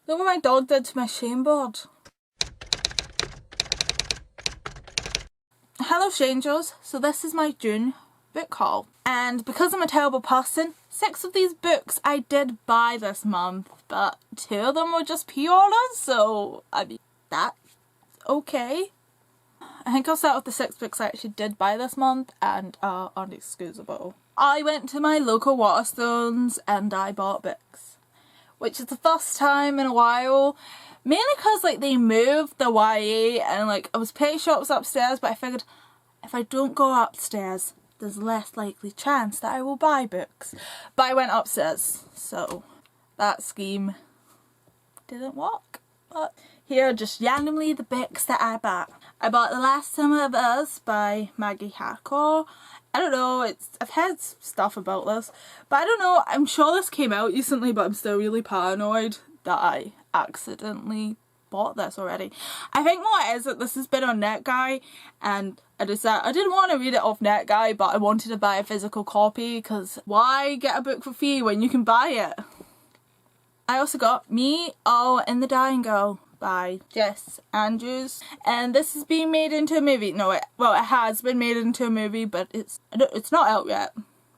Look what my dog did to my shame board. Hello strangers, so this is my June book haul. And because I'm a terrible person, 6 of these books I did buy this month, but 2 of them were just pre-orders, so I mean, that's okay. I think I'll start with the 6 books I actually did buy this month and are unexcusable. I went to my local Waterstones and I bought books, which is the first time in a while, mainly because like they moved the YA and like I was pretty sure it was upstairs, but I figured if I don't go upstairs there's less likely chance that I will buy books. But I went upstairs, so that scheme didn't work. But here are just randomly the books that I bought. I bought The Last Summer of Us by Maggie Harcourt. I don't know, I've heard stuff about this, but I don't know, I'm sure this came out recently, but I'm still really paranoid that I accidentally bought this already. I think what it is that this has been on NetGuy, and I decided I didn't want to read it off NetGuy, but I wanted to buy a physical copy because why get a book for free when you can buy it? I also got Me, All and the Dying Girl by Jess Andrews, and this is being made into a movie. No, it has been made into a movie, but it's not out yet.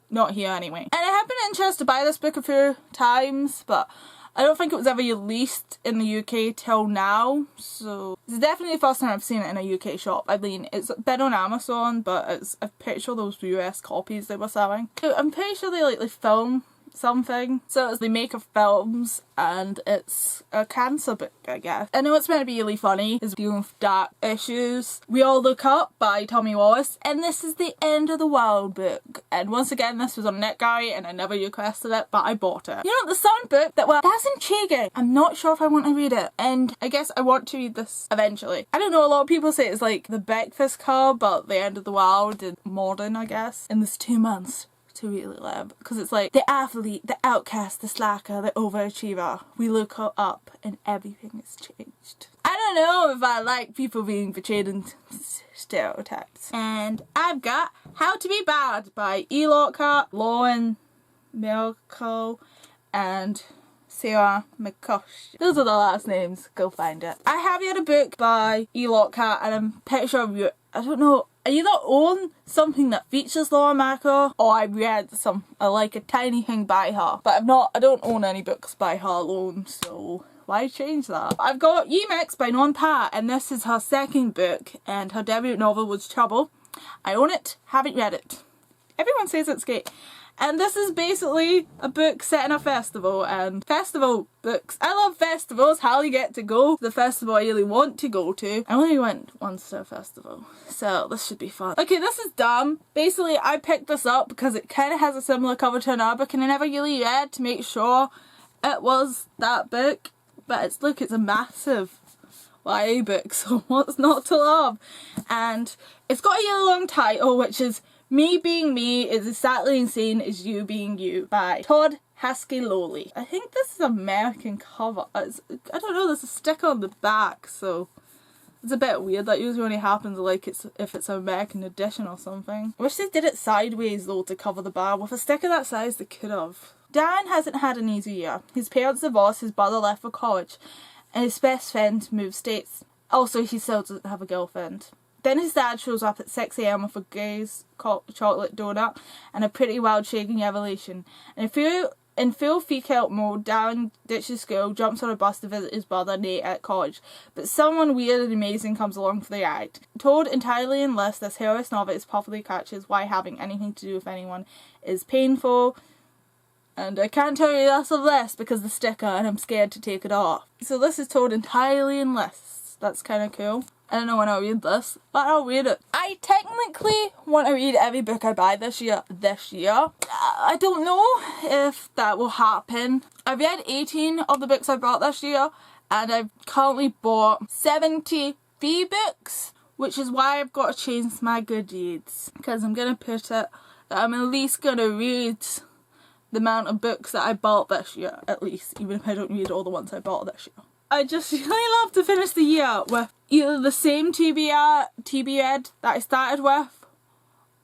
Not here anyway. And I have been interested to buy this book a few times, but I don't think it was ever released in the UK till now, so it's definitely the first time I've seen it in a UK shop. I mean, it's been on Amazon, but I'm pretty sure those US copies they were selling. I'm pretty sure they film something, so they make of films, and it's a cancer book, I guess. I know it's meant to be really funny, it's dealing with dark issues. We All Look Up by Tommy Wallace, and this is the End of the World book, and once again this was on NetGuy and I never requested it, but I bought it. You know, the sound book that's intriguing. I'm not sure if I want to read it, and I guess I want to read this eventually. I don't know, a lot of people say it's like The Breakfast Club, but The End of the World and modern, I guess, and there's 2 months to really live, because it's like the athlete, the outcast, the slacker, the overachiever. We look up and everything has changed. I don't know if I like people being portrayed in stereotypes. And I've got How to Be Bad by E. Lockhart, Lauren Melko, and Sarah McCush. Those are the last names, go find it. I have read a book by E. Lockhart, and I'm pretty sure I don't know, I either own something that features Laura Marco, or I read like a tiny thing by her. But I don't own any books by her alone, so why change that? I've got Remix by Non Pat, and this is her 2nd book, and her debut novel was Trouble. I own it, haven't read it. Everyone says it's great. And this is basically a book set in a festival, and festival books. I love festivals, how you get to go to the festival I really want to go to. I only went once to a festival, so this should be fun. Okay, this is dumb. Basically, I picked this up because it kind of has a similar cover to another book, and I never really read to make sure it was that book. But look, it's a massive YA book, so what's not to love? And it's got a really long title, which is Me Being Me is Exactly Insane as You Being You by Todd Haskell-Lowley. I think this is American cover. I don't know, there's a sticker on the back, so it's a bit weird. That usually only happens like if it's an American edition or something. I wish they did it sideways though to cover the bar. With a sticker that size they could have. Dan hasn't had an easy year. His parents divorced, his brother left for college, and his best friend moved states. Also, he still doesn't have a girlfriend. Then his dad shows up at 6 AM with a Grey's chocolate donut and a pretty wild shaking revelation. And in full freak out mode, Darren ditches school, jumps on a bus to visit his brother Nate at college. But someone weird and amazing comes along for the ride. Told entirely in less, this hilarious novelist popularly catches why having anything to do with anyone is painful. And I can't tell you less of this because the sticker, and I'm scared to take it off. So this is told entirely in less. That's kind of cool. I don't know when I'll read this, but I'll read it. I technically want to read every book I buy this year. I don't know if that will happen. I've read 18 of the books I bought this year, and I've currently bought 73 books, which is why I've got to change my Goodreads, because I'm going to put it that I'm at least going to read the amount of books that I bought this year, at least, even if I don't read all the ones I bought this year. I just really love to finish the year with either the same TBR that I started with,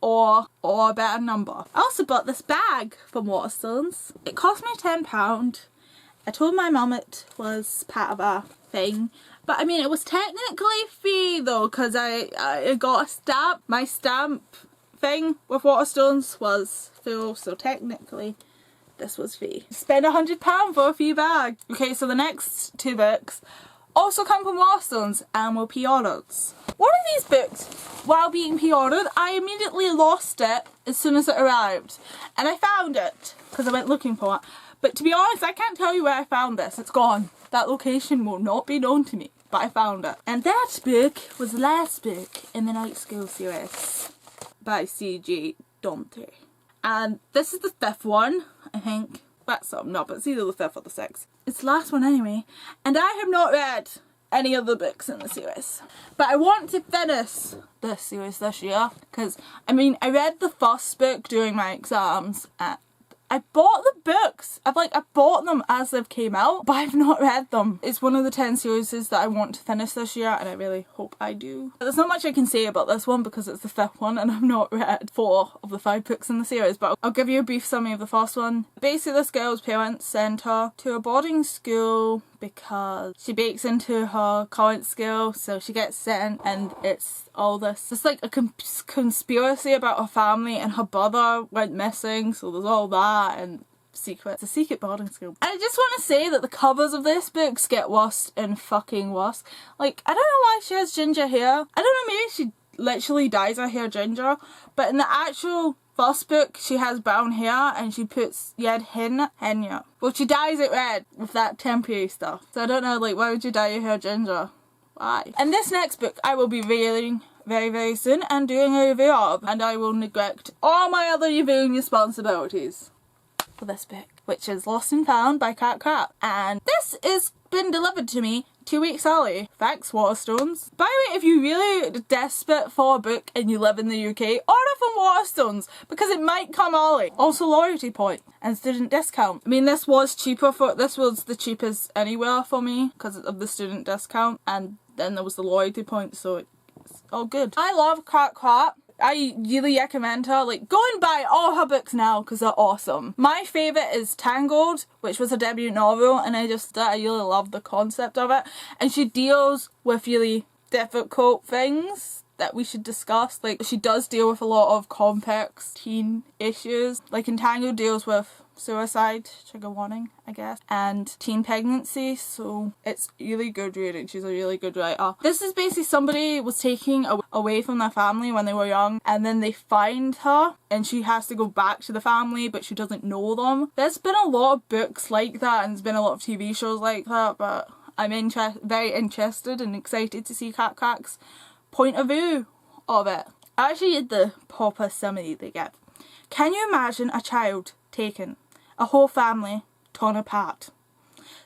or a better number. I also bought this bag from Waterstones. It cost me £10, I told my mum it was part of a thing, but I mean it was technically free though, because I got a stamp. My stamp thing with Waterstones was full, so technically this was free. Spend £100 for a free bag. Okay, so the next 2 books also come from Waterstones and were pre-ordered. One of these books, while being pre-ordered, I immediately lost it as soon as it arrived. And I found it, because I went looking for it. But to be honest, I can't tell you where I found this. It's gone. That location will not be known to me, but I found it. And that book was the last book in the Night School series by C.J. Dante. And this is the 5th one, I think. That's something, no, but it's either the 5th or the 6th. It's the last one anyway. And I have not read any other books in the series. But I want to finish this series this year. Because, I mean, I read the first book during my exams. And I bought the books. I bought them as they've came out, but I've not read them. It's one of the 10 series that I want to finish this year, and I really hope I do. There's not much I can say about this one because it's the 5th one and I've not read 4 of the 5 books in the series, but I'll give you a brief summary of the first one. Basically, this girl's parents sent her to a boarding school because she breaks into her current school, so she gets sent, and it's all this. It's like a conspiracy about her family, and her brother went missing, so there's all that, and secret. It's a secret boarding school. And I just want to say that the covers of this books get worse and fucking worse. Like, I don't know why she has ginger hair. I don't know, maybe she literally dyes her hair ginger, but in the actual first book she has brown hair and she puts henna. Well, she dyes it red with that temporary stuff. So I don't know, like, why would you dye your hair ginger? Why? And this next book I will be reading very, very soon and doing a review of, and I will neglect all my other reviewing responsibilities for this book, which is Lost and Found by Cat Crap. And this is been delivered to me 2 weeks early. Thanks, Waterstones. By the way, if you're really desperate for a book and you live in the UK, order from Waterstones because it might come early. Also, loyalty point and student discount. I mean, this was the cheapest anywhere for me because of the student discount, and then there was the loyalty point, so it's all good. I love Cat Crap. I really recommend her. Like, go and buy all her books now because they're awesome. My favourite is Tangled, which was her debut novel, and I really love the concept of it. And she deals with really difficult things that we should discuss. Like, she does deal with a lot of complex teen issues. Like, Entangled deals with suicide, trigger warning, I guess, and teen pregnancy, so it's really good reading. She's a really good writer. This is basically somebody was taken away from their family when they were young, and then they find her and she has to go back to the family, but she doesn't know them. There's been a lot of books like that, and there's been a lot of TV shows like that, but I'm very interested and excited to see Cat Crap's point of view of it. I actually did the proper summary they get. Can you imagine a child taken? A whole family torn apart.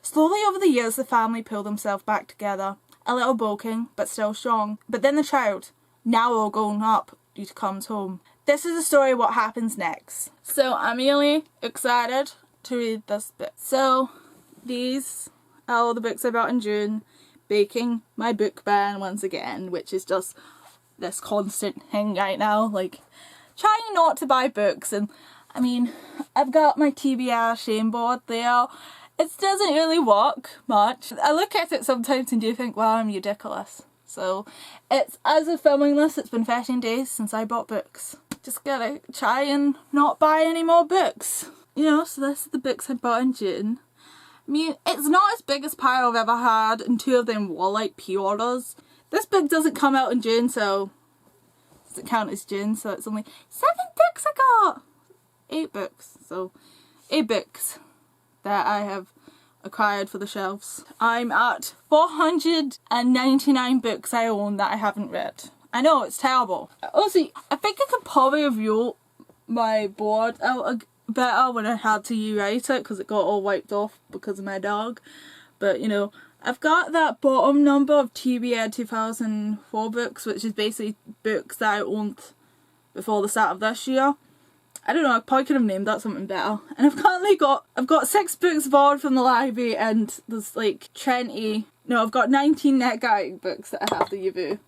Slowly over the years the family pulled themselves back together, a little broken but still strong. But then the child, now all grown up, comes home. This is the story of what happens next. So I'm really excited to read this book. So these are all the books I bought in June, breaking my book ban once again, which is just this constant thing right now, like trying not to buy books. And I mean, I've got my TBR shame board there. It doesn't really work much. I look at it sometimes and do think, wow, I'm ridiculous. So it's, as of filming this, it's been 13 days since I bought books. Just gotta try and not buy any more books. You know, so this is the books I bought in June. I mean, it's not as big as pile I've ever had, and 2 of them were like pre-orders. This book doesn't come out in June, so it doesn't count as June, so it's only 7 books I got. 8 books, so 8 books that I have acquired for the shelves. I'm at 499 books I own that I haven't read. I know, it's terrible. Also, I think I could probably review my board out better when I had to rewrite it because it got all wiped off because of my dog. But, you know, I've got that bottom number of TBR 2004 books, which is basically books that I owned before the start of this year. I don't know, I probably could have named that something better. And I've got 6 books borrowed from the library, and there's like 20, no, I've got 19 NetGuide books that I have to review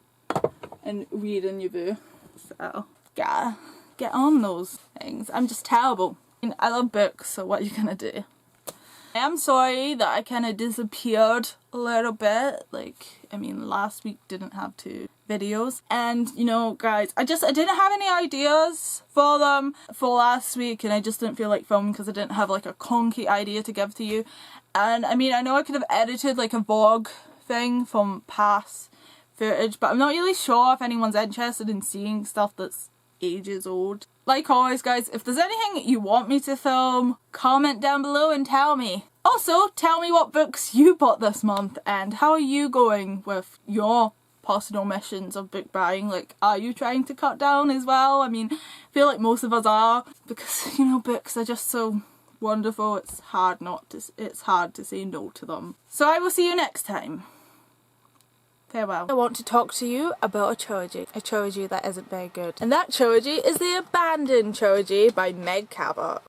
and read and review. So, gotta get on those things. I'm just terrible. I mean, I love books, so what are you gonna do? I am sorry that I kind of disappeared a little bit. Like, I mean, last week didn't have 2 videos, and you know guys, I didn't have any ideas for them for last week, and I just didn't feel like filming because I didn't have like a concrete idea to give to you. And I mean, I know I could have edited like a vlog thing from past footage, but I'm not really sure if anyone's interested in seeing stuff that's ages old. Like always guys, if there's anything you want me to film, comment down below and tell me. Also, tell me what books you bought this month and how are you going with your personal missions of book buying. Like, are you trying to cut down as well? I mean, I feel like most of us are, because you know, books are just so wonderful. It's hard to say no to them. So I will see you next time. Farewell. I want to talk to you about a trilogy that isn't very good. And that trilogy is the Abandoned trilogy by Meg Cabot.